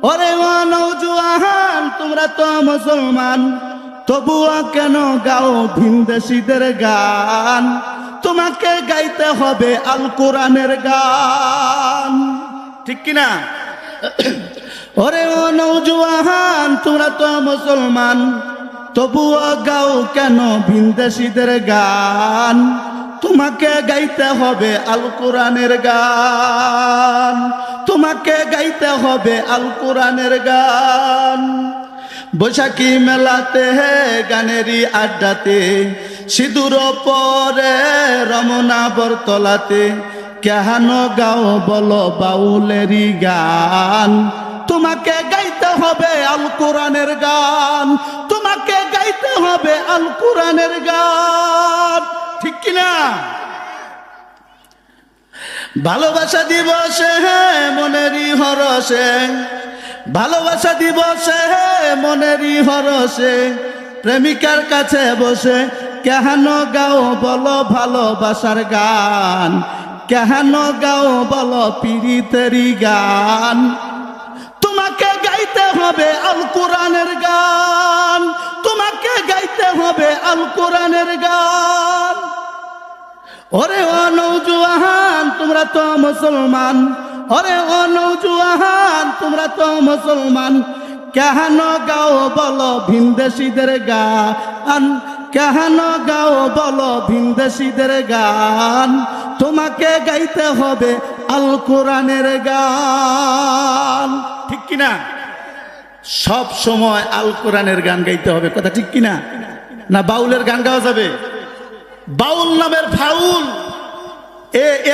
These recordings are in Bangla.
ওরে ও নওজোয়ান তোমরা তো মুসলমান, তবুও কেন গাও ভিনদেশীদের গান? তোমাকে গাইতে হবে আল কোরআনের গান, ঠিক কিনা? ওরে ও নওজোয়ান তোমরা তো মুসলমান, তবুও গাও কেন ভিনদেশীদের গান? তোমাকে গাইতে হবে আল কোরআনের গান, তোমাকে গাইতে হবে আল কোরআনের গান। বৈশাখী মেলাতে গানেরই আড্ডাতে, সিঁদুর পরে রমনা বরতলাতে, কেন গাও বলো বাউলেরই গান? তোমাকে গাইতে হবে আল কোরআনের গান, তোমাকে গাইতে হবে আল কোরআনের গান, ঠিক কিনা? ভালোবাসা দিবসে মনেরই হরসে, ভালোবাসা দিবসে মনেরই হরসে, প্রেমিকার কাছে বসে কেন গাও বলো ভালোবাসার গান? কেন গাও বলো পীড়িতেরই গান? তোমাকে গাইতে হবে আল কোরআনের গান, তোমাকে গাইতে হবে আল কোরআনের গান। ওরে ও নওজোয়ান তোমরা তো মুসলমান, ওরে ও নওজোয়ান তোমরা তো মুসলমান, কেন গাও বলো ভিনদেশীদের গান? কেন গাও বলো ভিনদেশীদের গান? তোমাকে গাইতে হবে আল কোরআনের গান, ঠিক কিনা? সব সময় আল কোরআনের গান গাইতে হবে, কথা ঠিক কিনা? না বাউলের গান গাওয়া যাবে? বাউল নামের ফাউল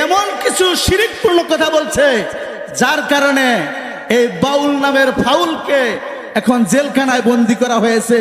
এমন কিছু শিরকপূর্ণ কথা বলছে, যার কারণে এই বাউল নামের ফাউলকে এখন জেলখানায় বন্দী করা হয়েছে।